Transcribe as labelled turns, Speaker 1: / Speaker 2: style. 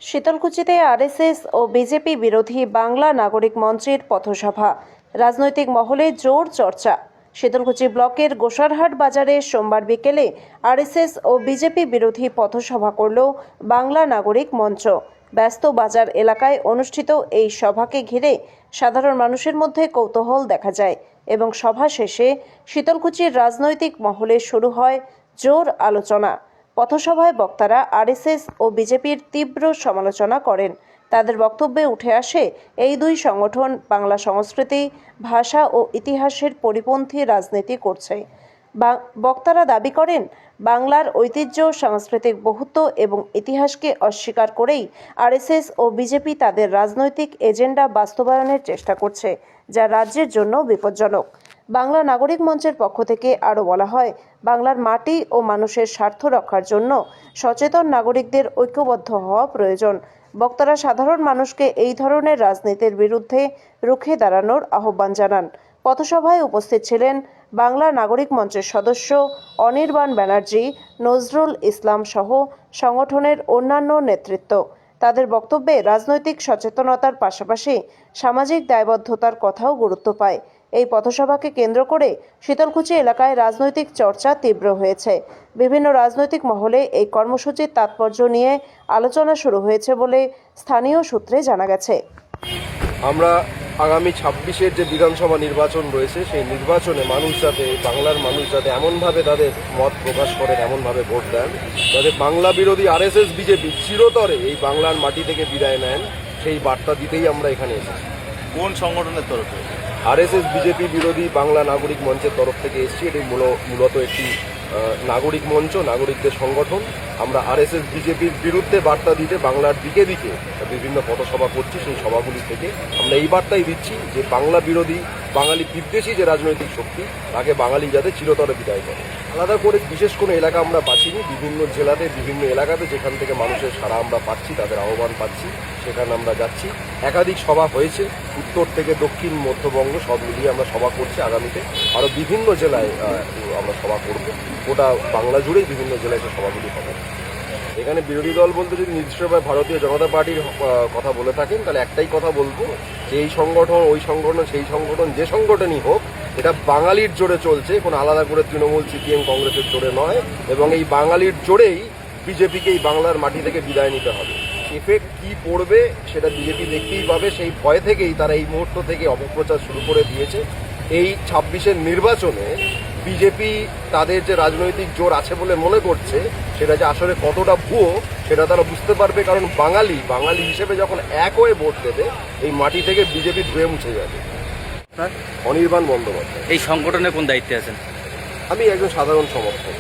Speaker 1: শীতলকুচিতে RSS ও BJP বিরোধী বাংলা নাগরিক মঞ্চের পথসভা, রাজনৈতিক মহলে জোর চর্চা। শীতলকুচি ব্লকের গোসারহাট বাজারে সোমবার বিকেলে আরএসএস ও বিজেপি বিরোধী পথসভা করল বাংলা নাগরিক মঞ্চ। ব্যস্ত বাজার এলাকায় অনুষ্ঠিত এই সভাকে ঘিরে সাধারণ মানুষের মধ্যে কৌতূহল দেখা যায় এবং সভা শেষে শীতলকুচির রাজনৈতিক মহলে শুরু হয় জোর আলোচনা। পথসভায় বক্তারা আরএসএস ও বিজেপির তীব্র সমালোচনা করেন। তাদের বক্তব্যে উঠে আসে এই দুই সংগঠন বাংলা সংস্কৃতি, ভাষা ও ইতিহাসের পরিপন্থী রাজনীতি করছে। বক্তারা দাবি করেন, বাংলার ঐতিহ্য, সাংস্কৃতিক বহুত্ব এবং ইতিহাসকে অস্বীকার করেই আরএসএস ও বিজেপি তাদের রাজনৈতিক এজেন্ডা বাস্তবায়নের চেষ্টা করছে, যা রাজ্যের জন্য বিপজ্জনক। বাংলা নাগরিক মঞ্চের পক্ষ থেকে আরও বলা হয়, বাংলার মাটি ও মানুষের স্বার্থ রক্ষার জন্য সচেতন নাগরিকদের ঐক্যবদ্ধ হওয়া প্রয়োজন। বক্তারা সাধারণ মানুষকে এই ধরনের রাজনীতির বিরুদ্ধে রুখে দাঁড়ানোর আহ্বান জানান। পথসভায় উপস্থিত ছিলেন বাংলা নাগরিক মঞ্চের সদস্য অনির্বাণ ব্যানার্জি, নজরুল ইসলাম সহ সংগঠনের অন্যান্য নেতৃত্ব। তাদের বক্তব্যে রাজনৈতিক সচেতনতার পাশাপাশি সামাজিক দায়বদ্ধতার কথাও গুরুত্ব পায়। এই পথসভাকে কেন্দ্র করে শীতলকুচি এলাকায় রাজনৈতিক চর্চা তীব্র হয়েছে। বিভিন্ন রাজনৈতিক মহলে এই কর্মসূচির তাৎপর্য নিয়ে আলোচনা শুরু হয়েছে বলে স্থানীয় সূত্রে জানা গেছে।
Speaker 2: আমরা আগামী 26-এর যে বিধানসভা নির্বাচন রয়েছে, সেই নির্বাচনে মানুষ যাতে, বাংলার মানুষ যাতে এমনভাবে তাদের মত প্রকাশ করেন, এমনভাবে ভোট দেন যাতে বাংলা বিরোধী আরএসএস বিজেপি চিরতরে এই বাংলার মাটি থেকে বিদায় নেন, সেই বার্তা দিতেই আমরা এখানে এসেছি।
Speaker 3: কোন সংগঠনের তরফে?
Speaker 2: আরএসএস বিজেপি বিরোধী বাংলা নাগরিক মঞ্চের তরফ থেকে এসেছি। এটি মূলত একটি নাগরিক মঞ্চ, নাগরিকদের সংগঠন। আমরা আরএসএস বিজেপির বিরুদ্ধে বার্তা দিতে বাংলার দিকে দিকে বিভিন্ন পথসভা করছি। সেই সভাগুলি থেকে আমরা এই বার্তাই দিচ্ছি যে বাংলা বিরোধী, বাঙালি বিদ্বেষী যে রাজনৈতিক শক্তি, তাকে বাঙালি যাতে চিরতরে বিদায় করে। আলাদা করে বিশেষ কোনো এলাকা আমরা পাচ্ছিনি। বিভিন্ন জেলাতে, বিভিন্ন এলাকাতে যেখান থেকে মানুষের সাড়া আমরা পাচ্ছি, তাদের আহ্বান পাচ্ছি, সেখানে আমরা যাচ্ছি। একাধিক সভা হয়েছে, উত্তর থেকে দক্ষিণ, মধ্যবঙ্গ সব মিলিয়ে আমরা সভা করছি। আগামীতে আরও বিভিন্ন জেলায় আমরা সভা করব। গোটা বাংলা জুড়েই বিভিন্ন জেলায় সে সভাগুলি হবে। এখানে বিরোধী দল বলতে যদি নির্দিষ্টভাবে ভারতীয় জনতা পার্টির কথা বলে থাকেন, তাহলে একটাই কথা বলবো যে এই সংগঠন, ওই সংগঠন, সেই সংগঠন, যে সংগঠনই হোক, এটা বাঙালির জোরে চলছে, কোনো আলাদা করে তৃণমূল, সিপিএম, কংগ্রেসের জোরে নয়। এবং এই বাঙালির জোরেই বিজেপিকে এই বাংলার মাটি থেকে বিদায় নিতে হবে। এফেক্ট কী পড়বে সেটা বিজেপি দেখতেই পাবে। সেই ভয় থেকেই তারা এই মুহূর্ত থেকে অপপ্রচার শুরু করে দিয়েছে। এই 26-এর নির্বাচনে বিজেপি তাদের যে রাজনৈতিক জোর আছে বলে মনে করছে, সেটা যে আসলে কতটা ভুয়ো সেটা তারা বুঝতে পারবে। কারণ বাঙালি হিসেবে যখন এক হয়ে ভোট দেবে, এই মাটি থেকে বিজেপি ধুয়ে মুছে যাবে। অনির্বাণ বন্দ্যোপাধ্যায়।
Speaker 3: এই সংগঠনে কোন দায়িত্বে আছেন?
Speaker 2: আমি একজন সাধারণ সমর্থক।